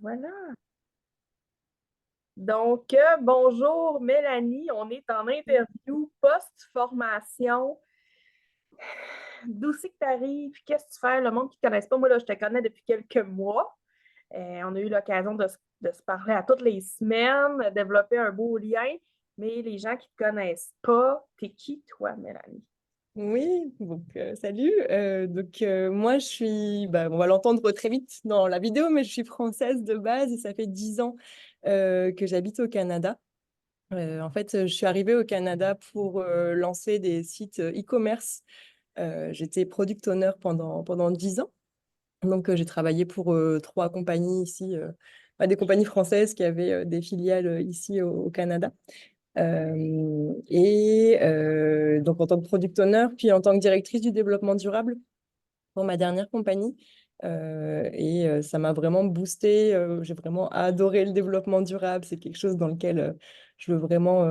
Voilà. Donc, bonjour Mélanie, on est en interview post-formation. D'où c'est que tu arrives? Qu'est-ce que tu fais? Le monde qui ne te connaisse pas, moi, là, je te connais depuis quelques mois. On a eu l'occasion de se parler à toutes les semaines, de développer un beau lien. Mais les gens qui ne te connaissent pas, t'es qui, toi, Mélanie? Oui, salut. Moi, on va l'entendre très vite dans la vidéo, mais je suis française de base et ça fait 10 ans que j'habite au Canada. En fait, je suis arrivée au Canada pour lancer des sites e-commerce. J'étais product owner pendant 10 ans. Donc, j'ai travaillé pour 3 compagnies ici, des compagnies françaises qui avaient des filiales ici au Canada. Donc en tant que product owner, puis en tant que directrice du développement durable pour ma dernière compagnie. Ça m'a vraiment boosté. J'ai vraiment adoré le développement durable. C'est quelque chose dans lequel je veux vraiment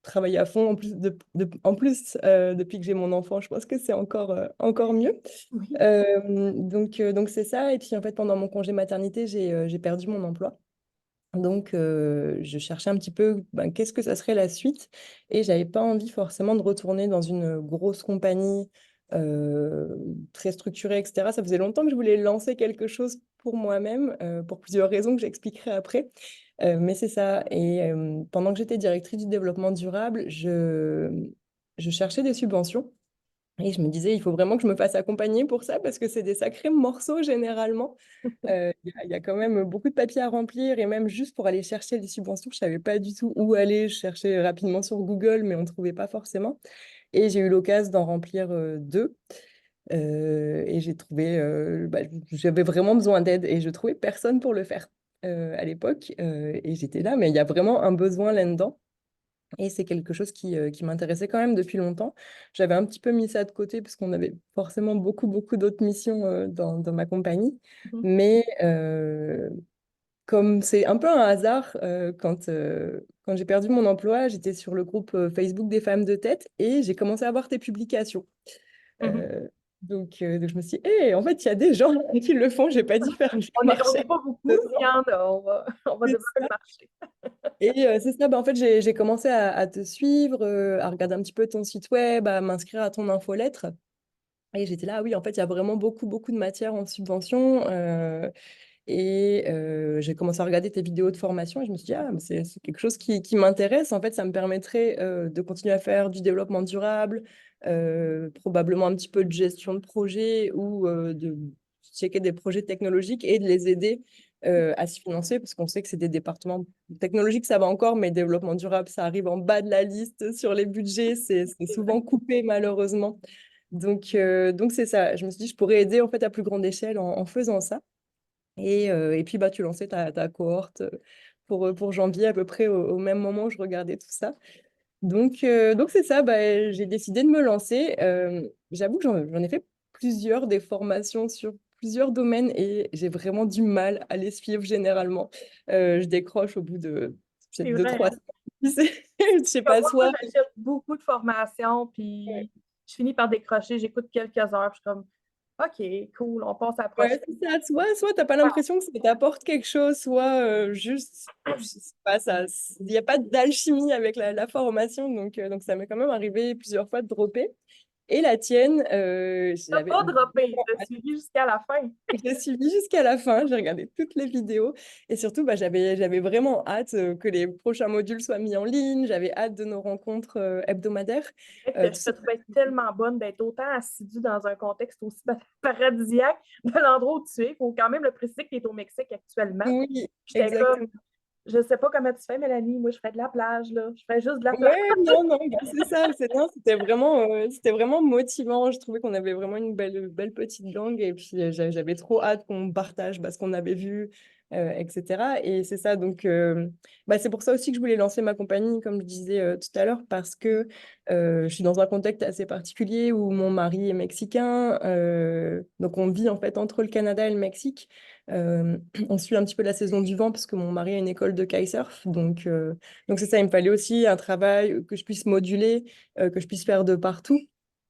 travailler à fond. Depuis que j'ai mon enfant, je pense que c'est encore mieux. Oui. Donc c'est ça. Et puis en fait, pendant mon congé maternité, j'ai perdu mon emploi. Donc, je cherchais un petit peu qu'est-ce que ça serait la suite et j'avais pas envie forcément de retourner dans une grosse compagnie euh, très structurée, etc. Ça faisait longtemps que je voulais lancer quelque chose pour moi-même pour plusieurs raisons que j'expliquerai après. Mais c'est ça. Pendant que j'étais directrice du développement durable, je cherchais des subventions. Et je me disais, il faut vraiment que je me fasse accompagner pour ça parce que c'est des sacrés morceaux généralement. Il y a quand même beaucoup de papiers à remplir et même juste pour aller chercher les subventions, je ne savais pas du tout où aller. Je cherchais rapidement sur Google, mais on ne trouvait pas forcément. Et j'ai eu l'occasion d'en remplir deux. Et j'ai trouvé, j'avais vraiment besoin d'aide et je trouvais personne pour le faire à l'époque. Et j'étais là, mais il y a vraiment un besoin là-dedans. Et c'est quelque chose qui m'intéressait quand même depuis longtemps. J'avais un petit peu mis ça de côté parce qu'on avait forcément beaucoup d'autres missions dans ma compagnie. Mhm. Mais comme c'est un peu un hasard, quand j'ai perdu mon emploi, j'étais sur le groupe Facebook des femmes de tête et j'ai commencé à voir tes publications. Mhm. Euh, donc je me suis dit, en fait, il y a des gens qui le font, j'ai pas dû faire le On n'est marché. pas beaucoup, mais il y en a. On va développer le marché. Et c'est ça, en fait, j'ai commencé à te suivre, à regarder un petit peu ton site web, à m'inscrire à ton infolettre. Et j'étais là, ah oui, en fait, il y a vraiment beaucoup de matière en subvention. J'ai commencé à regarder tes vidéos de formation et je me suis dit, ah, mais c'est quelque chose qui m'intéresse. En fait, ça me permettrait de continuer à faire du développement durable, probablement un petit peu de gestion de projet ou de checker des projets technologiques et de les aider à se financer parce qu'on sait que c'est des départements technologiques, ça va encore, mais développement durable, ça arrive en bas de la liste sur les budgets. C'est C'est vrai. souvent coupé, malheureusement. Donc c'est ça. Je me suis dit, je pourrais aider en fait à plus grande échelle en faisant ça. Et puis, tu lançais ta cohorte pour janvier, à peu près au même moment où je regardais tout ça. Donc c'est ça, j'ai décidé de me lancer. J'avoue que j'en ai fait plusieurs, des formations sur plusieurs domaines et j'ai vraiment du mal à les suivre généralement. Je décroche au bout de C'est peut-être deux, vrai, trois hein? semaines. Je sais Comme pas, moi, soit... j'achète beaucoup de formations, puis je finis par décrocher, j'écoute quelques heures, puis je suis comme, OK, cool, on passe à la prochaine. Ouais, c'est ça. Soit t'as pas l'impression que ça t'apporte quelque chose, soit juste, je sais pas, il n'y a pas d'alchimie avec la formation, donc ça m'est quand même arrivé plusieurs fois de dropper. Et la tienne, T'as j'avais pas droppé, t'as suivi jusqu'à la fin. j'ai suivi jusqu'à la fin, j'ai regardé toutes les vidéos et surtout, j'avais vraiment hâte que les prochains modules soient mis en ligne, j'avais hâte de nos rencontres hebdomadaires. C'est vrai que Tout je te ça. trouvais tellement bonne d'être autant assidue dans un contexte aussi paradisiaque de l'endroit où tu es. Il faut quand même le préciser que tu es au Mexique actuellement. Oui, J'étais comme, exactement. je sais pas comment tu fais, Mélanie. Moi, je fais de la plage, là. Je fais juste de la plage. Ouais, non, non, c'est ça. Non, c'était vraiment motivant. Je trouvais qu'on avait vraiment une belle petite gang et puis j'avais trop hâte qu'on partage ce qu'on avait vu, etc. Et c'est ça. Donc, c'est pour ça aussi que je voulais lancer ma compagnie, comme je disais tout à l'heure, parce que je suis dans un contexte assez particulier où mon mari est mexicain. Donc, on vit en fait entre le Canada et le Mexique. Euh, on suit un petit peu la saison du vent parce que mon mari a une école de kitesurf. Donc c'est ça, il me fallait aussi un travail que je puisse moduler, que je puisse faire de partout.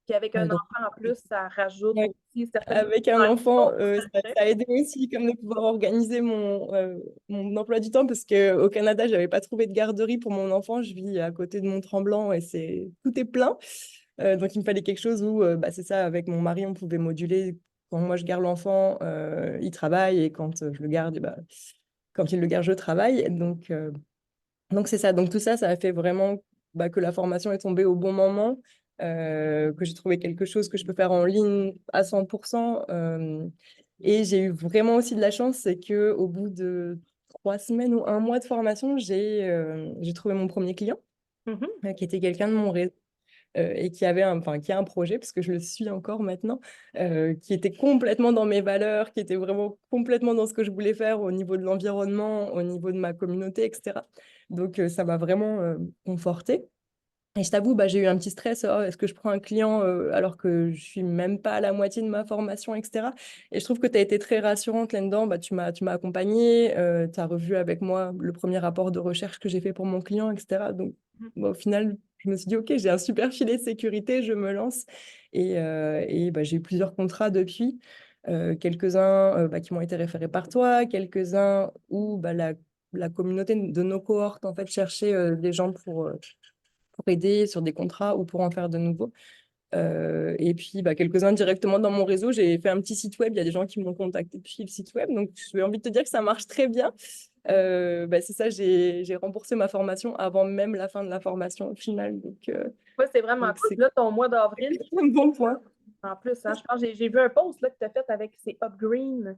Puis avec un Donc, enfant en plus, ça rajoute ouais, aussi certaines avec un dimensions enfant, de ça a aidé aussi comme de pouvoir organiser mon emploi du temps parce qu'au Canada, j'avais pas trouvé de garderie pour mon enfant. Je vis à côté de Mont-Tremblant et tout est plein. Donc, il me fallait quelque chose où, bah, c'est ça, avec mon mari, on pouvait moduler. Quand moi, je garde l'enfant, il travaille et quand je le garde, bah, quand il le garde, je travaille. Donc c'est ça. Donc tout ça, ça a fait vraiment bah, que la formation est tombée au bon moment, que j'ai trouvé quelque chose que je peux faire en ligne à 100%. Et j'ai eu vraiment aussi de la chance, c'est que au bout de 3 semaines ou un mois de formation, j'ai trouvé mon premier client, Mhm. qui était quelqu'un de mon réseau. Et qui a un projet, parce que je le suis encore maintenant, qui était complètement dans mes valeurs, qui était vraiment complètement dans ce que je voulais faire au niveau de l'environnement, au niveau de ma communauté, etc. Donc, ça m'a vraiment confortée. Et je t'avoue, bah, j'ai eu un petit stress. Oh, est-ce que je prends un client alors que je suis même pas à la moitié de ma formation, etc. Et je trouve que tu as été très rassurante là-dedans. Bah, tu m'as accompagnée, tu as revu avec moi le premier rapport de recherche que j'ai fait pour mon client, etc. Donc, bah, au final, je me suis dit, OK, j'ai un super filet de sécurité, je me lance. Et bah, j'ai eu plusieurs contrats depuis. Quelques-uns bah, qui m'ont été référés par toi, quelques-uns où bah, la communauté de nos cohortes en fait cherchait des gens pour aider sur des contrats ou pour en faire de nouveaux. Et puis, bah, quelques-uns directement dans mon réseau. J'ai fait un petit site web. Il y a des gens qui m'ont contacté depuis le site web. Donc, j'ai envie de te dire que ça marche très bien. Bah, c'est ça, j'ai remboursé ma formation avant même la fin de la formation au final. Ouais, c'est vraiment Donc cool. c'est Puis là, ton mois d'avril, un bon point. en plus, hein, je pense j'ai vu un post là, que tu as fait avec ces Upgreen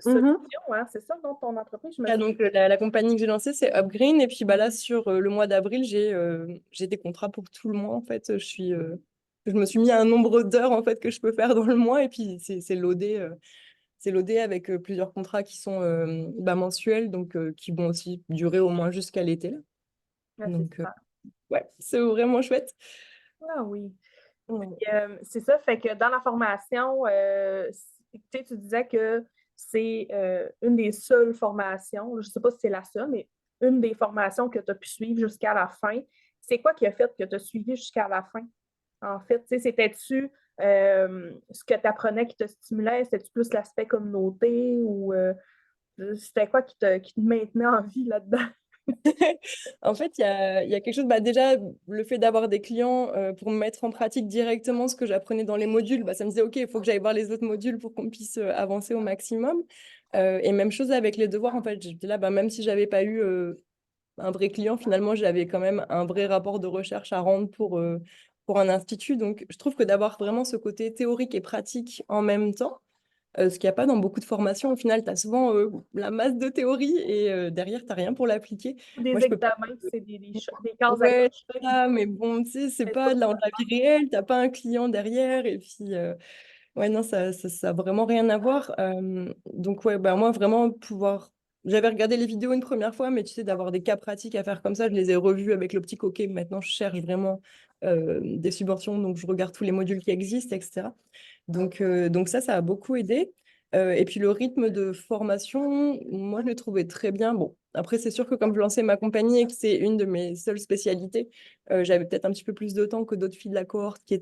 Mhm. Solutions, hein, c'est ça, dans ton entreprise, je me Ah, souviens. donc, la compagnie que j'ai lancée, c'est Upgreen. Et puis bah, là, sur le mois d'avril, j'ai des contrats pour tout le mois. En fait, je me suis mis à un nombre d'heures en fait, que je peux faire dans le mois. Et puis, c'est loadé avec plusieurs contrats qui sont bah, mensuels, donc qui vont aussi durer au moins jusqu'à l'été, là. Ah, c'est Donc, super. ouais, c'est vraiment chouette. Ah oui. Ouais. C'est ça, fait que dans la formation, tu sais, tu disais que c'est une des seules formations, je ne sais pas si c'est la seule, mais une des formations que tu as pu suivre jusqu'à la fin. C'est quoi qui a fait que tu as suivi jusqu'à la fin? En fait, tu sais, c'était-tu ce que tu apprenais qui te stimulait? C'était-tu plus l'aspect communauté ou c'était quoi qui te maintenait en vie là-dedans? En fait, il y a quelque chose, bah, déjà, le fait d'avoir des clients pour mettre en pratique directement ce que j'apprenais dans les modules, bah, ça me disait, OK, il faut que j'aille voir les autres modules pour qu'on puisse avancer au maximum. Et même chose avec les devoirs, en fait, j'étais là, bah, même si j'avais pas eu un vrai client, finalement, j'avais quand même un vrai rapport de recherche à rendre pour un institut. Donc, je trouve que d'avoir vraiment ce côté théorique et pratique en même temps, ce qu'il n'y a pas dans beaucoup de formations, au final, tu as souvent la masse de théorie et derrière, tu n'as rien pour l'appliquer. Moi, Des je peux pas. examens, c'est des cases à Ouais, cocher. c'est ça, mais bon, tu sais, c'est C'est pas pas de la vie réelle, t'as pas un client derrière, et puis, ouais, non, ça a vraiment rien à voir. Donc, ouais, bah, moi, vraiment, pouvoir. J'avais regardé les vidéos une première fois, mais tu sais, d'avoir des cas pratiques à faire comme ça, je les ai revus avec l'optique, OK, maintenant, je cherche vraiment des subventions, donc je regarde tous les modules qui existent, etc. Donc ça a beaucoup aidé. Et puis le rythme de formation, moi, je l'ai trouvé très bien. Bon, après, c'est sûr que comme je lançais ma compagnie et que c'est une de mes seules spécialités, j'avais peut-être un petit peu plus de temps que d'autres filles de la cohorte qui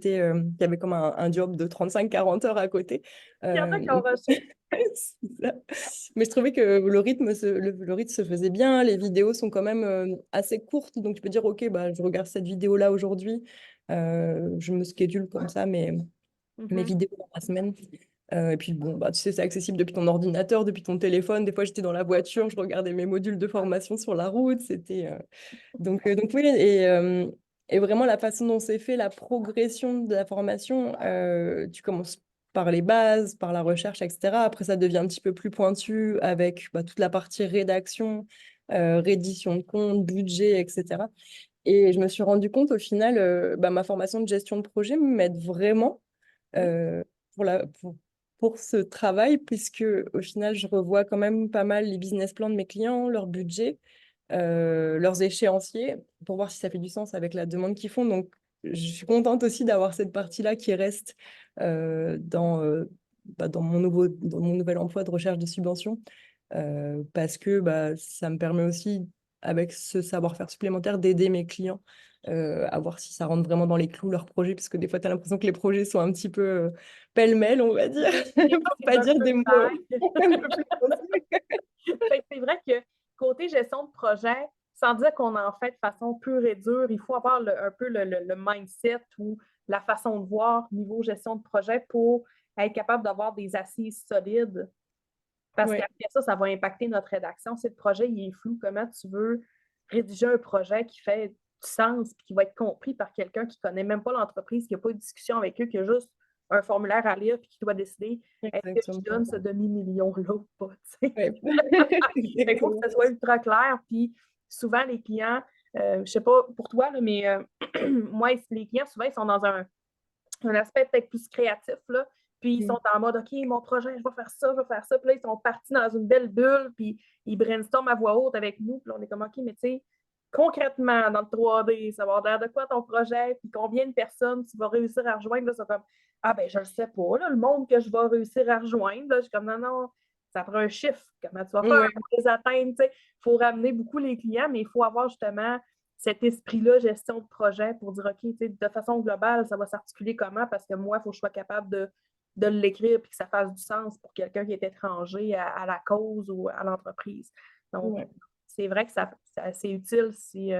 avaient comme un job de 35-40 heures à côté. Il y en a qui ont Euh, reçu. c'est ça. Mais je trouvais que le rythme se faisait bien. Les vidéos sont quand même assez courtes. Donc, tu peux dire, OK, bah, je regarde cette vidéo-là aujourd'hui. Je me schedule comme ça, mes Mhm. vidéos dans la semaine. Et puis bon, bah, tu sais, c'est accessible depuis ton ordinateur, depuis ton téléphone. Des fois, j'étais dans la voiture, je regardais mes modules de formation sur la route. Donc oui, et vraiment la façon dont c'est fait, la progression de la formation, tu commences par les bases, par la recherche, etc. Après, ça devient un petit peu plus pointu avec bah, toute la partie rédaction, reddition de compte, budget, etc. Et je me suis rendu compte au final, bah, ma formation de gestion de projet m'aide vraiment Oui. euh, pour pour ce travail, puisque au final, je revois quand même pas mal les business plans de mes clients, leur budget, leurs échéanciers, pour voir si ça fait du sens avec la demande qu'ils font. Donc, je suis contente aussi d'avoir cette partie-là qui reste dans dans mon nouvel emploi de recherche de subventions, parce que bah, ça me permet aussi avec ce savoir-faire supplémentaire d'aider mes clients à voir si ça rentre vraiment dans les clous, leur projet, parce que des fois, tu as l'impression que les projets sont un petit peu pêle-mêle, on va dire, Oui, des fois, pour c'est pas un dire peu des mots vague. un peu plus pointus. Fait que c'est vrai que côté gestion de projet, sans dire qu'on en fait de façon pure et dure, il faut avoir un peu le mindset ou la façon de voir niveau gestion de projet pour être capable d'avoir des assises solides. Parce Ouais, qu'après ça, ça va impacter notre rédaction. Si le projet il est flou, comment tu veux rédiger un projet qui fait du sens et qui va être compris par quelqu'un qui ne connaît même pas l'entreprise, qui n'a pas eu de discussion avec eux, qui a juste un formulaire à lire et qui doit décider est-ce que je exactement. donne ce demi-million-là ou pas. Ouais. Il faut que ce Exactement. soit ultra clair. Puis souvent, les clients, je ne sais pas pour toi, là, mais moi, les clients, souvent, ils sont dans un aspect peut-être plus créatif, là. Puis ils sont en mode, OK, mon projet, je vais faire ça, je vais faire ça. Puis là, ils sont partis dans une belle bulle, puis ils brainstorment à voix haute avec nous. Puis là, on est comme, OK, mais tu sais, concrètement, dans le 3D, ça va avoir l'air de quoi ton projet, puis combien de personnes tu vas réussir à rejoindre. Là, c'est comme, ah ben, je le sais pas, là, le monde que je vais réussir à rejoindre. Là, je suis comme, non, non, ça prend un chiffre. Comment tu vas faire Ouais, pour les atteindre? Il faut ramener beaucoup les clients, mais il faut avoir justement cet esprit-là, gestion de projet, pour dire, OK, de façon globale, ça va s'articuler comment? Parce que moi, il faut que je sois capable de l'écrire et que ça fasse du sens pour quelqu'un qui est étranger à la cause ou à l'entreprise. Donc, ouais. c'est vrai que c'est utile si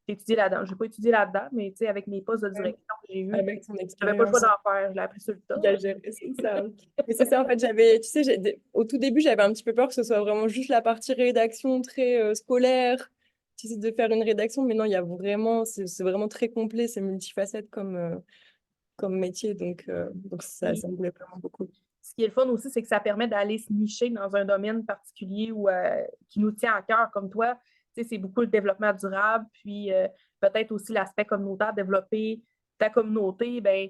tu étudies là-dedans. Je n'ai pas étudié là-dedans, mais avec mes postes de Ouais. direction que j'ai eus, Avec ton je n'avais pas le choix expérience. d'en faire. Je l'ai appris sur le tas. Bien géré, c'est ça. Mais c'est ça, en fait, j'avais, tu sais, au tout début, j'avais un petit peu peur que ce soit vraiment juste la partie rédaction très scolaire, tu sais, de faire une rédaction, mais non, il y a vraiment, c'est vraiment très complet, c'est multifacette comme métier, donc ça Puis, me plaît vraiment beaucoup. ce qui est le fun aussi, c'est que ça permet d'aller se nicher dans un domaine particulier ou qui nous tient à cœur, comme toi. C'est beaucoup le développement durable, puis peut-être aussi l'aspect communautaire, développer ta communauté, ben,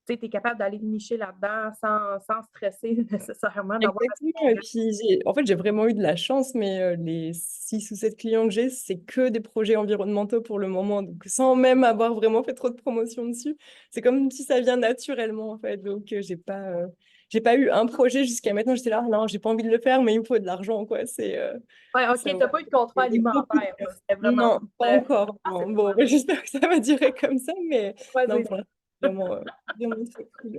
tu es capable d'aller nicher là-dedans sans stresser nécessairement d'avoir Exactement, et puis en fait, j'ai vraiment eu de la chance, mais les 6 ou 7 clients que j'ai, c'est que des projets environnementaux pour le moment, donc sans même avoir vraiment fait trop de promotion dessus. C'est comme si ça vient naturellement, en fait, donc j'ai pas eu un projet jusqu'à maintenant, j'étais là, non, j'ai pas envie de le faire, mais il me faut de l'argent, quoi. Ouais, OK, Ça, tu n'as pas eu de contrat des gros coups de alimentaire, cœur. là. C'était vraiment Non, pas euh, encore. ah, Non. c'est Bon, j'espère que ça va durer comme ça, mais ouais, non, c'est pour l'instant, vraiment, vraiment très cool.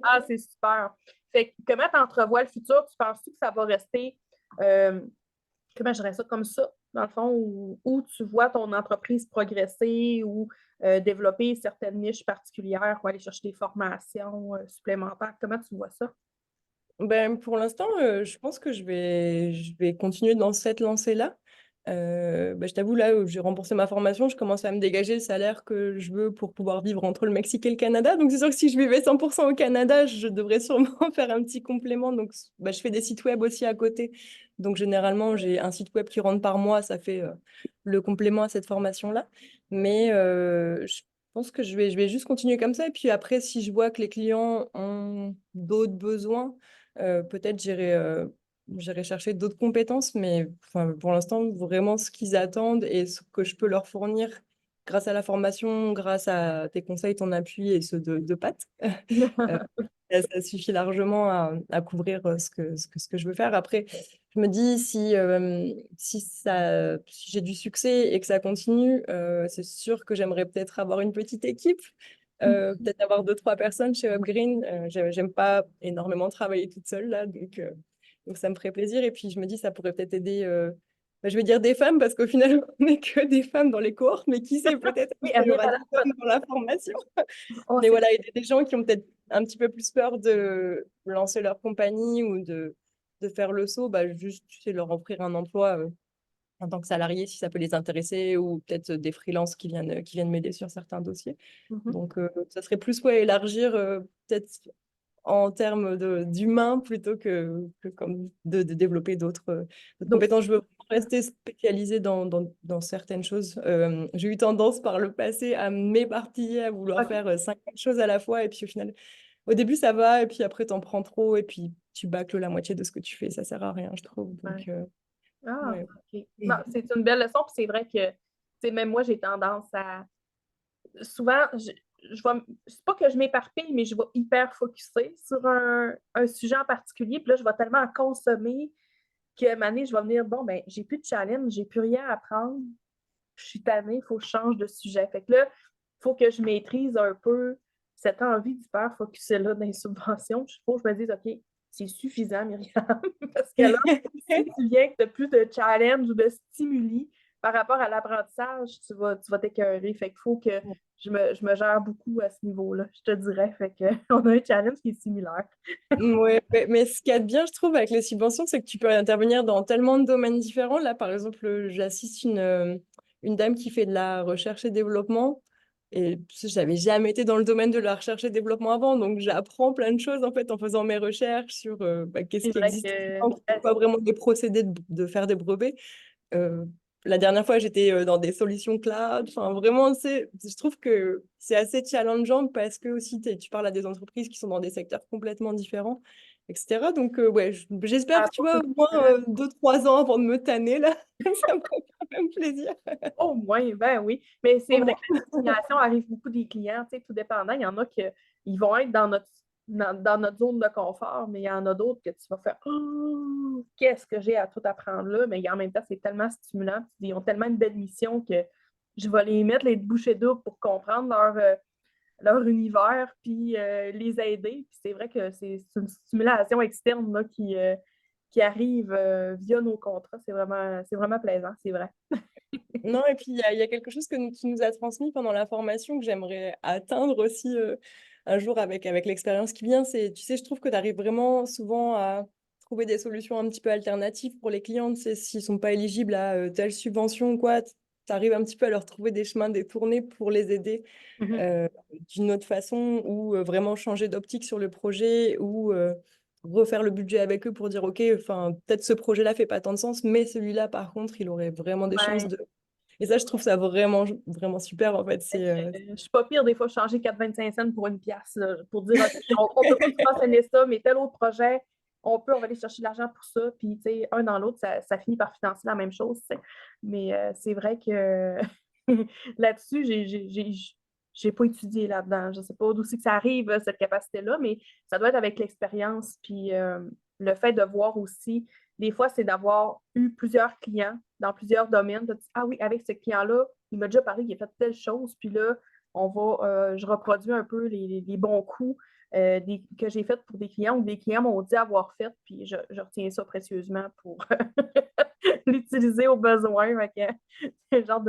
ah, c'est super. Fait que, comment tu entrevois le futur? Tu penses que ça va rester euh, comment je dirais ça, comme ça, dans le fond, où tu vois ton entreprise progresser ou développer certaines niches particulières ou aller chercher des formations supplémentaires? Comment tu vois ça? Ben, pour l'instant, je pense que je vais continuer dans cette lancée-là. Ben, je t'avoue, là où j'ai remboursé ma formation, je commence à me dégager le salaire que je veux pour pouvoir vivre entre le Mexique et le Canada. Donc, c'est sûr que si je vivais 100% au Canada, je devrais sûrement faire un petit complément. Donc, ben, je fais des sites web aussi à côté. Donc, généralement, j'ai un site web qui rentre par mois. Ça fait le complément à cette formation-là. Mais je pense que je vais juste continuer comme ça. Et puis après, si je vois que les clients ont d'autres besoins, peut-être j'irai chercher d'autres compétences, mais enfin, pour l'instant, vraiment ce qu'ils attendent et ce que je peux leur fournir grâce à la formation, grâce à tes conseils, ton appui et ceux de Pat, euh, ça suffit largement à couvrir ce que je veux faire. Après, je me dis si j'ai du succès et que ça continue, c'est sûr que j'aimerais peut-être avoir une petite équipe. Peut-être avoir deux, trois personnes chez Upgreen. J'aime pas énormément travailler toute seule là, donc ça me ferait plaisir. Et puis je me dis, ça pourrait peut-être aider, je vais dire des femmes, parce qu'au final, on n'est que des femmes dans les cohortes, mais qui sait, peut-être Oui, qu'il y amener aura la des hommes dans la formation. oh, Mais c'est voilà, aider des gens qui ont peut-être un petit peu plus peur de lancer leur compagnie ou de faire le saut, bah, juste tu sais, leur offrir un emploi en tant que salarié si ça peut les intéresser, ou peut-être des freelances qui viennent m'aider sur certains dossiers. Mhm. Donc, ça serait plus ouais, élargir peut-être en termes d'humain plutôt que comme de développer d'autres Donc, compétences. Je veux rester spécialisée dans certaines choses. J'ai eu tendance par le passé à m'éparpiller, à vouloir OK. faire 50 choses à la fois. Et puis au final, au début, ça va. Et puis après, t'en prends trop. Et puis tu bâcles la moitié de ce que tu fais. Ça sert à rien, je trouve. Ouais. Donc, Ah, ouais. OK. Bon, c'est une belle leçon, puis c'est vrai que, tu sais, même moi, j'ai tendance à souvent, je vais, c'est pas que je m'éparpille, mais je vais hyper focuser sur un sujet en particulier. Puis là, je vais tellement en consommer que une année, je vais venir, bon, ben, j'ai plus de challenge, j'ai plus rien à apprendre, je suis tannée, il faut que je change de sujet. Fait que là, il faut que je maîtrise un peu cette envie d'hyper-focuser-là dans les subventions. Il faut que je me dise, OK, c'est suffisant, Myriam, parce que là, si tu viens que tu n'as plus de challenge ou de stimuli par rapport à l'apprentissage, tu vas t'écœurer. Fait qu'il faut que je me gère beaucoup à ce niveau-là, je te dirais. Fait que, on a un challenge qui est similaire. Ouais, mais ce qu'il y a de bien, je trouve, avec les subventions, c'est que tu peux intervenir dans tellement de domaines différents. Là, par exemple, j'assiste une dame qui fait de la recherche et développement. Et je n'avais jamais été dans le domaine de la recherche et développement avant. Donc, j'apprends plein de choses, en fait, en faisant mes recherches sur qu'est-ce C'est qui vrai existe, que pas vraiment des procédés de faire des brevets. Euh, la dernière fois, j'étais dans des solutions cloud. Enfin, vraiment, je trouve que c'est assez challengeant parce que aussi, tu parles à des entreprises qui sont dans des secteurs complètement différents, etc. Donc, ouais, ça j'espère, tu apporte vois, une au moins 2, 3 ans avant de me tanner, là. Ça me ferait quand même plaisir. au moins, ben oui. Mais c'est Au vrai moins. que la stimulation arrive beaucoup des clients, tu sais, tout dépendant. Il y en a qui ils vont être dans notre zone de confort, mais il y en a d'autres que tu vas faire oh, qu'est-ce que j'ai à tout apprendre là? Mais en même temps, c'est tellement stimulant. Ils ont tellement une belle mission que je vais les mettre les bouchées doubles pour comprendre leur univers, puis les aider. Puis c'est vrai que c'est une stimulation externe là, qui arrive via nos contrats. C'est vraiment plaisant, c'est vrai. Non, et puis il y a quelque chose qui nous a transmis pendant la formation que j'aimerais atteindre aussi un jour avec l'expérience qui vient. C'est, tu sais, je trouve que tu arrives vraiment souvent à trouver des solutions un petit peu alternatives pour les clients. Tu sais, s'ils ne sont pas éligibles à telle subvention ou quoi, tu arrives un petit peu à leur trouver des chemins détournés pour les aider Mhm. euh, d'une autre façon ou vraiment changer d'optique sur le projet ou refaire le budget avec eux pour dire, OK, enfin, peut-être ce projet-là fait pas tant de sens, mais celui-là, par contre, il aurait vraiment des chances Ouais. de et ça, je trouve ça vraiment, vraiment super, en fait. Je suis pas pire des fois changer 4,25 cents pour une pièce pour dire OK, on peut pas subventionner ça, mais tel autre projet, on va aller chercher de l'argent pour ça. Puis, tu sais, un dans l'autre, ça finit par financer la même chose. Tu sais. Mais c'est vrai que là-dessus, j'ai pas étudié là-dedans. Je sais pas d'où c'est que ça arrive, cette capacité-là, mais ça doit être avec l'expérience. Puis le fait de voir aussi, des fois, c'est d'avoir eu plusieurs clients dans plusieurs domaines. Ah oui, avec ce client-là, il m'a déjà parlé qu'il a fait telle chose, puis là, je reproduis un peu les bons coups que j'ai fait pour des clients ou des clients m'ont dit avoir fait, puis je retiens ça précieusement pour l'utiliser au besoin. C'est un genre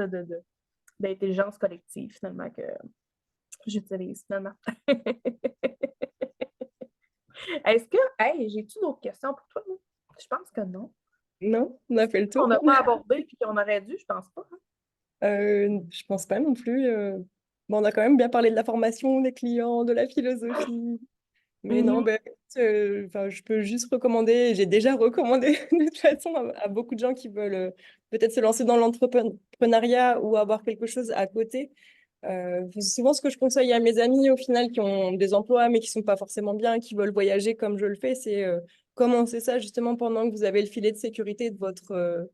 d'intelligence collective, finalement, que j'utilise, finalement. Est-ce que, hey, j'ai-tu d'autres questions pour toi? Là? Je pense que non. Non, on a fait le On tour. n'a pas abordé, puis qu'on aurait dû, je pense pas. Hein. Je pense pas non plus. Bon, on a quand même bien parlé de la formation des clients, de la philosophie. Mais non, Mhm. ben, enfin, je peux juste recommander, j'ai déjà recommandé de toute façon à beaucoup de gens qui veulent peut-être se lancer dans l'entrepreneuriat ou avoir quelque chose à côté. Souvent, ce que je conseille à mes amis, au final, qui ont des emplois, mais qui sont pas forcément bien, qui veulent voyager comme je le fais, c'est commencer ça justement pendant que vous avez le filet de sécurité de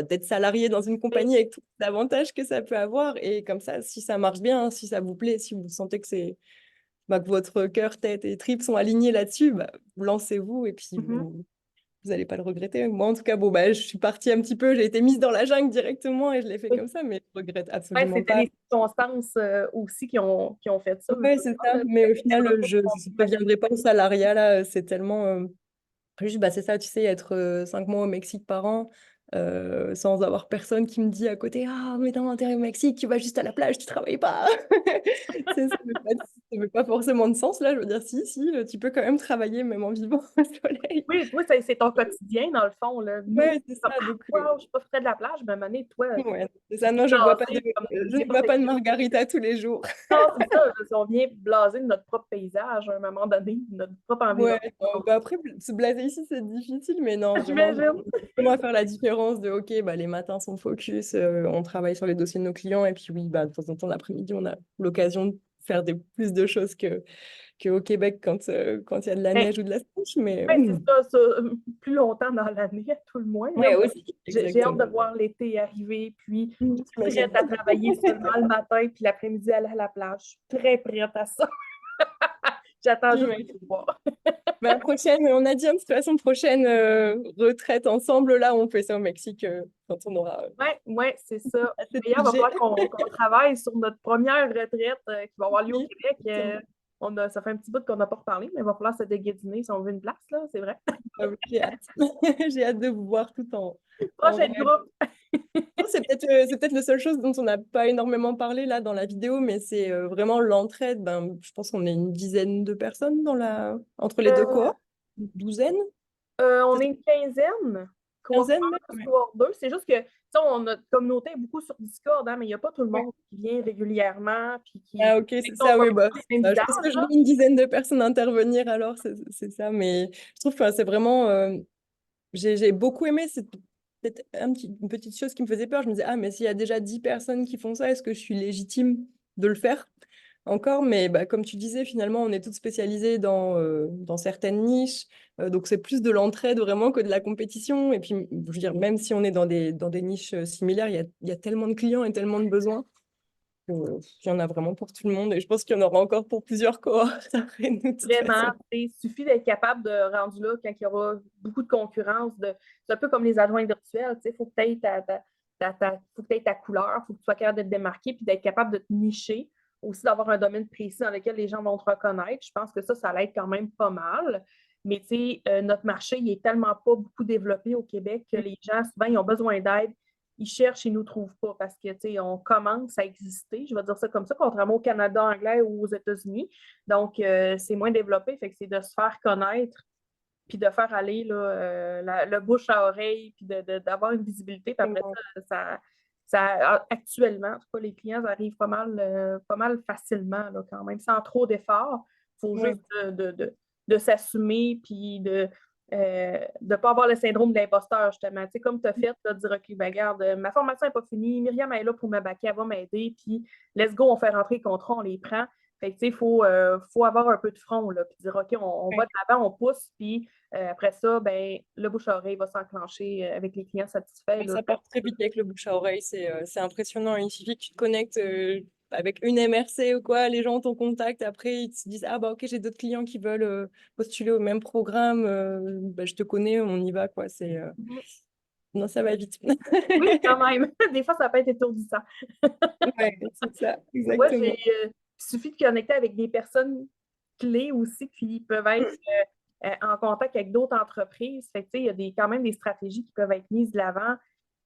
d'être salarié dans une compagnie avec tous les avantages que ça peut avoir. Et comme ça, si ça marche bien, si ça vous plaît, si vous sentez que votre cœur, tête et tripes sont alignés là-dessus, vous lancez-vous et puis Mhm. vous n'allez pas le regretter. Moi, en tout cas, bon, je suis partie un petit peu, j'ai été mise dans la jungle directement et je l'ai fait Oui. comme ça, mais je regrette Ouais, absolument c'était pas. les circonstances aussi qui ont fait ça. Ouais, c'est ça. Mais au final, je ne reviendrai pas au salariat, là. C'est tellement. Juste, c'est ça, tu sais, être 5 mois au Mexique par an, sans avoir personne qui me dit à côté, ah, mais dans l'intérêt au Mexique, tu vas juste à la plage, tu travailles pas. Ça fait pas forcément de sens, là. Je veux dire, si, tu peux quand même travailler, même en vivant au soleil. Oui, toi, c'est ton quotidien, dans le fond. Là. Nous, Ouais, c'est c'est comme, ça. ah, Donc, wow, je suis pas près de la plage, mais à un moment donné, toi, ouais, c'est tu ça. viens Non, blaser comme je ne n'importe bois pas de qui. margarita tous les jours. Non, c'est ça, on vient blaser de notre propre paysage à un moment donné, de notre propre Ouais, environnement. non, après, se blaser ici, c'est difficile, mais non, vraiment, J'imagine. comment faire la différence de, OK, les matins sont focus, on travaille sur les dossiers de nos clients, et puis oui, de temps en temps, l'après-midi, on a l'occasion de faire plus de choses qu'au Québec quand il y a de la Ben, neige ou de la slush, mais ouais, c'est ça, plus longtemps dans l'année, à tout le moins. Là. ouais, Moi, aussi, j'ai hâte de exactement. voir l'été arriver, puis je suis J'imagine. prête à travailler seulement le matin, puis l'après-midi aller à la plage. Je suis très prête à ça. J'attends juste Ouais. de voir. Bah, prochaine, on a dit, de toute façon, prochaine retraite ensemble, là, on fait ça au Mexique quand on aura Ouais, ouais, c'est ça. assez de D'ailleurs, il va budget. falloir qu'on travaille sur notre première retraite qui va avoir lieu au Oui, Québec. exactement. Ça fait un petit bout qu'on n'a pas reparlé, mais il va falloir se déguisiner si on veut une place, là, c'est vrai. Ah oui, j'ai hâte. J'ai hâte de vous voir tout en Prochaine vrai. groupe. C'est peut-être la seule chose dont on n'a pas énormément parlé là dans la vidéo, mais c'est vraiment l'entraide. Ben, je pense qu'on est une dizaine de personnes entre les deux Euh, cohortes, une douzaine, on c'est est ça, une quinzaine, cohorte quinzaine 1 même. plus Ouais. cohorte 2. C'est juste que, tu sais, notre communauté est beaucoup sur Discord, hein, mais il n'y a pas tout le Ouais. monde qui vient régulièrement, puis qui... Ah ok, fait que c'est on ça, voit oui, bah, pas les c'est mêmes ça. Je visages, pense que je vois là. une dizaine de personnes intervenir alors, c'est ça. Mais je trouve que c'est vraiment, j'ai beaucoup aimé, c'est peut-être une petite chose qui me faisait peur. Je me disais, ah, mais s'il y a déjà 10 personnes qui font ça, est-ce que je suis légitime de le faire encore? Mais bah, comme tu disais, finalement, on est toutes spécialisées dans certaines niches. Donc, c'est plus de l'entraide vraiment que de la compétition. Et puis, je veux dire, même si on est dans des niches similaires, il y a tellement de clients et tellement de besoins. Il y en a vraiment pour tout le monde. Et je pense qu'il y en aura encore pour plusieurs cohortes après nous, de toute Vraiment, façon. il suffit d'être capable de rendre là quand il y aura beaucoup de concurrence. C'est un peu comme les adjoints virtuels. Il faut que tu aies faut que t'aies ta couleur, il faut que tu sois capable de te démarquer puis d'être capable de te nicher. Aussi d'avoir un domaine précis dans lequel les gens vont te reconnaître. Je pense que ça l'aide quand même pas mal. Mais tu sais, notre marché, il est tellement pas beaucoup développé au Québec que les gens, souvent, ils ont besoin d'aide. Ils cherchent et ne nous trouvent pas parce que, tu sais, on commence à exister, je vais dire ça comme ça, contrairement au Canada anglais ou aux États-Unis. Donc, c'est moins développé, fait que c'est de se faire connaître, puis de faire aller là, le bouche à oreille, puis d'avoir une visibilité. Puis après actuellement, en tout cas, les clients arrivent pas mal facilement, là, quand même, sans trop d'efforts. Il faut Ouais. juste de s'assumer, puis de ne pas avoir le syndrome de l'imposteur, justement. Tu sais, comme tu as fait, de dire, OK, ben, regarde, ma formation n'est pas finie, Myriam est là pour me baquer, elle va m'aider, puis let's go, on fait rentrer les contrats, on les prend. Fait que, tu sais, faut avoir un peu de front, là, puis dire, OK, on va de l'avant, on pousse, puis après ça, ben, le bouche-à-oreille va s'enclencher avec les clients satisfaits, Ouais, là. ça part très vite avec le bouche à oreille, c'est impressionnant. Il suffit que tu te connectes avec une MRC ou quoi, les gens ont ton contact, après ils te disent, ah bah ok, j'ai d'autres clients qui veulent postuler au même programme, bah, je te connais, on y va, quoi. Mhm. Non, ça va vite. Oui, quand même. Des fois, ça peut être étourdissant. Ouais, c'est ça, Moi, exactement. il suffit de connecter avec des personnes clés aussi qui peuvent être en contact avec d'autres entreprises. Fait que, tu sais, il y a quand même des stratégies qui peuvent être mises de l'avant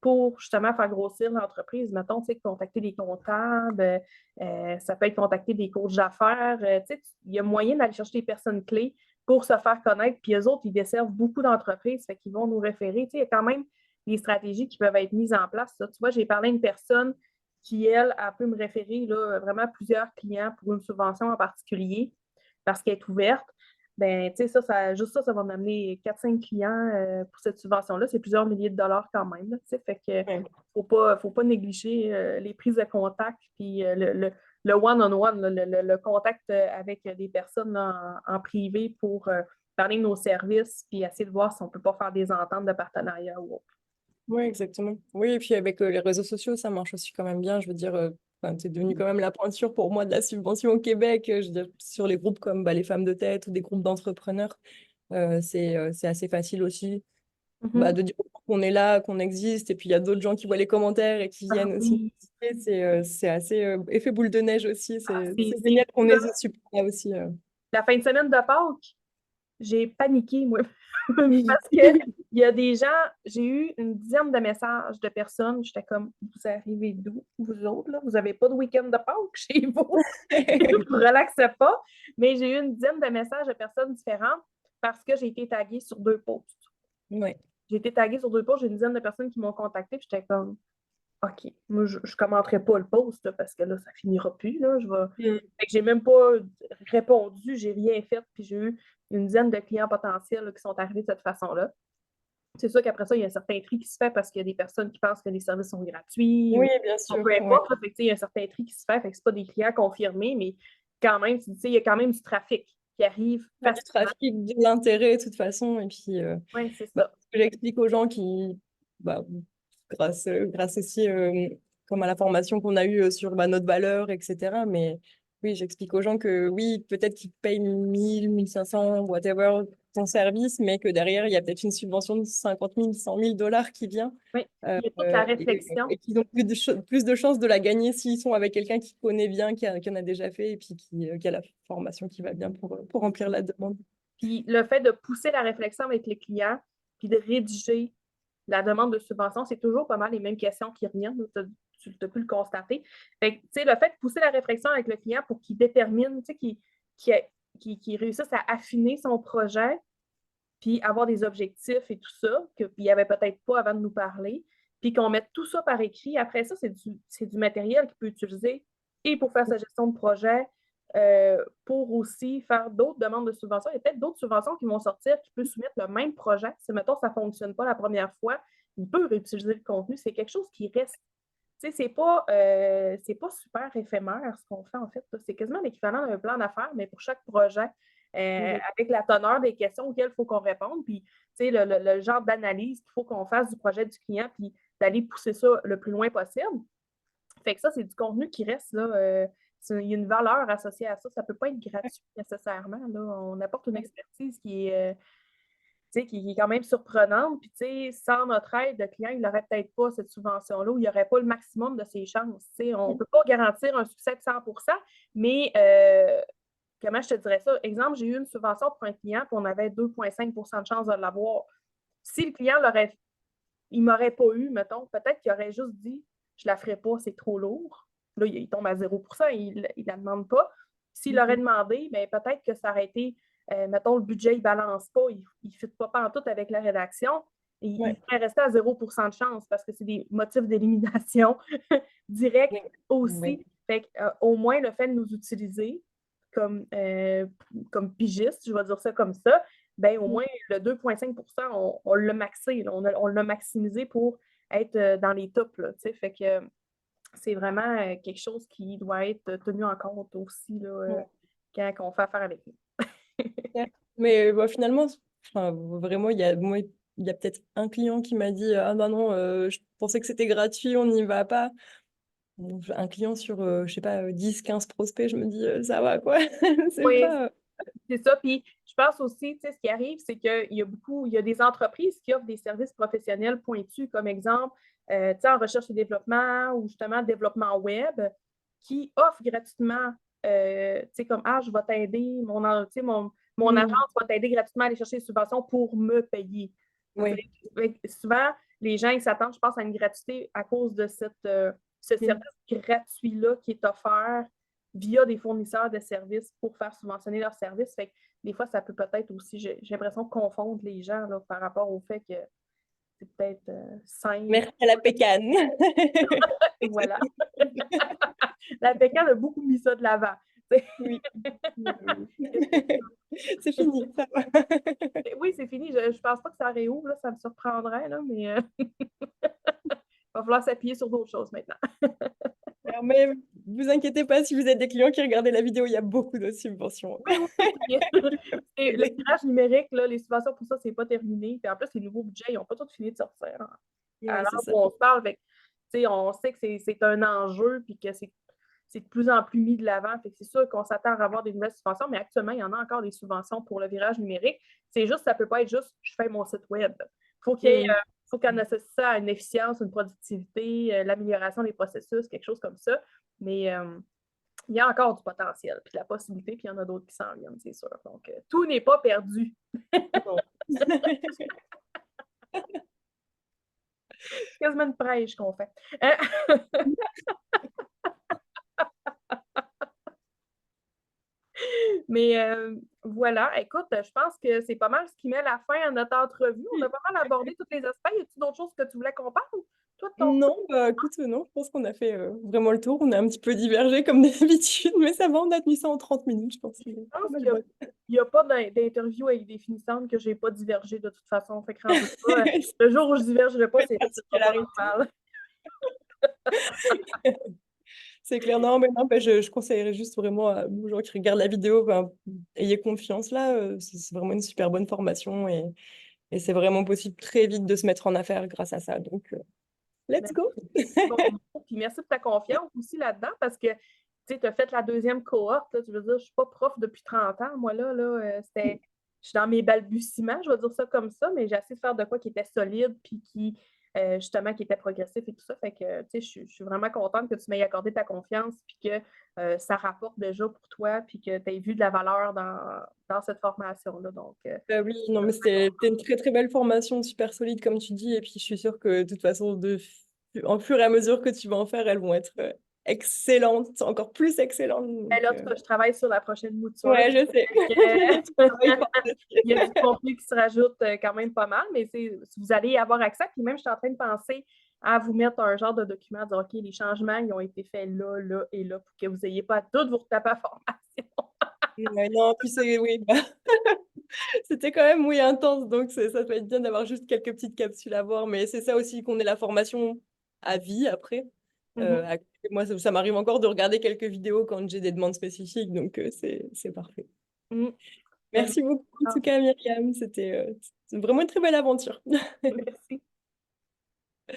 pour justement faire grossir l'entreprise. Mettons, tu sais, contacter des comptables, ça peut être contacter des coachs d'affaires. Tu sais, il y a moyen d'aller chercher des personnes clés pour se faire connaître. Puis eux autres, ils desservent beaucoup d'entreprises, fait qu'ils vont nous référer. Tu sais, il y a quand même des stratégies qui peuvent être mises en place. Ça. Tu vois, j'ai parlé à une personne qui, elle peut me référer là, vraiment plusieurs clients pour une subvention en particulier parce qu'elle est ouverte. Ben, tu sais, juste ça va m'amener 4-5 clients pour cette subvention-là. C'est plusieurs milliers de dollars quand même. Là, fait que Ouais. faut pas négliger les prises de contact puis le one-on-one, le contact avec des personnes là, en privé pour parler de nos services puis essayer de voir si on ne peut pas faire des ententes de partenariat ou autre. Oui, exactement. Oui, et puis avec les réseaux sociaux, ça marche aussi quand même bien. Je veux dire, enfin, c'est devenu quand même la pointure pour moi de la subvention au Québec. Je veux dire, sur les groupes comme bah, les femmes de tête ou des groupes d'entrepreneurs, c'est assez facile aussi bah, Mhm. de dire qu'on est là, qu'on existe. Et puis il y a d'autres gens qui voient les commentaires et qui Ah viennent aussi. oui, C'est assez effet boule de neige aussi. C'est c'est génial qu'on fou, ait ce support-là aussi. la fin de semaine de Pâques, j'ai paniqué, moi, parce que il y a des gens, j'ai eu une dizaine de messages de personnes, j'étais comme, vous arrivez d'où, vous autres, là? Vous n'avez pas de week-end de Pâques chez vous? Vous relaxez pas, mais j'ai eu une dizaine de messages de personnes différentes parce que j'ai été taguée sur 2 posts. Ouais. J'ai été taguée sur 2 posts, j'ai une dizaine de personnes qui m'ont contacté, puis j'étais comme, OK, moi, je ne commenterai pas le post là, parce que là, ça finira plus. Là, Mm. Fait que j'ai même pas répondu, j'ai rien fait, puis j'ai eu une dizaine de clients potentiels là, qui sont arrivés de cette façon-là. C'est sûr qu'après ça, il y a un certain tri qui se fait parce qu'il y a des personnes qui pensent que les services sont gratuits Oui, ou bien bon, sûr. peu Ouais. importe. Là, fait que, il y a un certain tri qui se fait. Fait que c'est pas des clients confirmés, mais quand même, tu sais, il y a quand même du trafic qui arrive Il y a du facilement. trafic, de l'intérêt, de toute façon. Et puis, Oui, c'est bah, ça. ce que j'explique aux gens bah, grâce aussi comme à la formation qu'on a eue sur bah, notre valeur, etc. Mais Oui, j'explique aux gens que oui, peut-être qu'ils payent 1000, 1500, whatever, ton service, mais que derrière, il y a peut-être une subvention de 50 000, 100 000 dollars qui vient Oui, il y a toute la et, réflexion. et qu'ils ont plus de chances de la gagner s'ils sont avec quelqu'un qui connaît bien, qui en a déjà fait et puis qui a la formation qui va bien pour remplir la demande. Puis le fait de pousser la réflexion avec les clients, puis de rédiger la demande de subvention, c'est toujours pas mal les mêmes questions qui reviennent. Tu as pu le constater. Fait que, le fait de pousser la réflexion avec le client pour qu'il détermine, qu'il réussisse à affiner son projet, puis avoir des objectifs et tout ça, qu'il n'y avait peut-être pas avant de nous parler, puis qu'on mette tout ça par écrit. Après ça, c'est du matériel qu'il peut utiliser et pour faire sa gestion de projet, pour aussi faire d'autres demandes de subventions. Il y a peut-être d'autres subventions qui vont sortir, qui peuvent soumettre le même projet. Si, mettons, ça ne fonctionne pas la première fois, il peut réutiliser le contenu. C'est quelque chose qui reste. Tu sais, c'est pas super éphémère ce qu'on fait en fait. C'est quasiment l'équivalent d'un plan d'affaires, mais pour chaque projet, avec la teneur des questions auxquelles il faut qu'on réponde, puis le genre d'analyse qu'il faut qu'on fasse du projet du client, puis d'aller pousser ça le plus loin possible. Fait que ça, c'est du contenu qui reste là. Il y a une valeur associée à ça. Ça ne peut pas être gratuit nécessairement. Là. On apporte une expertise qui est quand même surprenante. Puis, sans notre aide, le client, il n'aurait peut-être pas cette subvention-là ou il n'y aurait pas le maximum de ses chances. On ne peut pas garantir un succès de 100%, mais comment je te dirais ça? Exemple, j'ai eu une subvention pour un client, puis on avait 2,5 de chance de l'avoir. Si le client il m'aurait pas eu, mettons, peut-être qu'il aurait juste dit je la ferai pas, c'est trop lourd. Là, il tombe à 0%, il ne la demande pas. S'il aurait demandé, bien, peut-être que ça aurait été, mettons, le budget, il ne balance pas, il ne fit pas pantoute avec la rédaction. Il pourrait rester à 0% de chance parce que c'est des motifs d'élimination direct aussi. Fait au moins, le fait de nous utiliser comme pigiste, je vais dire ça comme ça, ben, au moins le 2,5 on l'a maxé, là, on l'a maximisé pour être dans les tops. Là, fait que c'est vraiment quelque chose qui doit être tenu en compte aussi là, quand on fait affaire avec nous. Mais finalement, enfin, vraiment, il y a peut-être un client qui m'a dit ah bah non, je pensais que c'était gratuit, on n'y va pas. Donc, un client sur, je sais pas, 10, 15 prospects, je me dis ça va quoi. C'est Oui, pas. c'est ça. Puis je pense aussi, ce qui arrive, c'est il y a des entreprises qui offrent des services professionnels pointus, comme exemple, en recherche et développement ou justement développement web, qui offrent gratuitement, comme je vais t'aider, mon agence va t'aider gratuitement à aller chercher des subventions pour me payer. Oui. Souvent, les gens ils s'attendent, je pense, à une gratuité à cause de ce service gratuit-là qui est offert via des fournisseurs de services pour faire subventionner leurs services. Fait que des fois, ça peut peut-être aussi, j'ai l'impression, confondre les gens là, par rapport au fait que c'est peut-être simple. Merci à la pécane. Voilà. La bécane a beaucoup mis ça de l'avant. Oui. C'est fini, ça va. Oui, c'est fini. Je ne pense pas que ça réouvre, là, ça me surprendrait, là, mais il va falloir s'appuyer sur d'autres choses maintenant. Mais vous inquiétez pas, si vous êtes des clients qui regardent la vidéo, il y a beaucoup de subventions. Oui, oui, oui. Et le tirage numérique, là, les subventions pour ça, c'est pas terminé. Puis en plus, les nouveaux budgets, ils n'ont pas tous fini de sortir. Hein. Ouais, Alors, c'est ça. on se parle avec, on sait que c'est un enjeu, puis que c'est de plus en plus mis de l'avant. Fait que c'est sûr qu'on s'attend à avoir des nouvelles subventions, mais actuellement, il y en a encore des subventions pour le virage numérique. C'est juste, ça peut pas être juste, je fais mon site web. Faut qu'il y ait, faut qu'on associe ça à une efficience, une productivité, l'amélioration des processus, quelque chose comme ça. Mais il y a encore du potentiel, puis de la possibilité, puis il y en a d'autres qui s'en viennent, c'est sûr. Donc, tout n'est pas perdu. Non. C'est quasiment une prêche qu'on fait. Mais voilà, écoute, je pense que c'est pas mal ce qui met la fin à notre entrevue. On a pas mal abordé tous les aspects. Y a-t-il d'autres choses que tu voulais qu'on parle? Toi, de ton Non, bah écoute, non, je pense qu'on a fait vraiment le tour. On a un petit peu divergé comme d'habitude, mais ça va, on a tenu ça en 30 minutes, je pense. je Pas pense mal qu'il bon. n'y a pas d'interview avec des finissantes que je n'ai pas divergé de toute façon. Fait que rendu là, le jour où je divergerai pas, c'est pas normal. C'est clair, non, mais non, bah, je conseillerais juste vraiment aux gens qui regardent la vidéo, ben, ayez confiance là, c'est vraiment une super bonne formation et c'est vraiment possible très vite de se mettre en affaires grâce à ça. Donc, let's Merci go! pour ton mot. Puis merci pour ta confiance aussi là-dedans parce que tu sais, tu as fait la deuxième cohorte, là, je veux dire, je suis pas prof depuis 30 ans, moi, je suis dans mes balbutiements, je vais dire ça comme ça, mais j'ai essayé de faire de quoi qui était solide, puis justement, qui était progressif et tout ça. Fait que, tu sais, je suis vraiment contente que tu m'aies accordé ta confiance, puis que ça rapporte déjà pour toi, puis que tu aies vu de la valeur dans cette formation-là. Donc, Oui, non, mais c'était une très très belle formation, super solide comme tu dis, et puis je suis sûre que de toute façon, en fur et à mesure que tu vas en faire, elles vont être excellentes, encore plus excellentes. ben là, Donc, en tout cas, je travaille sur la prochaine mouture. ouais, je sais. Fait que, Tu travailles fort dessus. il y a du contenu qui se rajoute quand même pas mal, mais si vous allez y avoir accès, puis même je suis en train de penser à vous mettre un genre de document, dire OK, les changements, ils ont été faits là, là et là, pour que vous n'ayez pas à tout vous retaper à formation. Ouais, non, puis oui, bah, c'était quand même, oui, intense, donc ça peut être bien d'avoir juste quelques petites capsules à voir, mais c'est ça aussi qu'on ait la formation à vie après. Mhm. Moi, ça m'arrive encore de regarder quelques vidéos quand j'ai des demandes spécifiques, donc c'est parfait. Mhm. Ben, Merci beaucoup en tout cas, Myriam, c'était vraiment une très belle aventure. merci.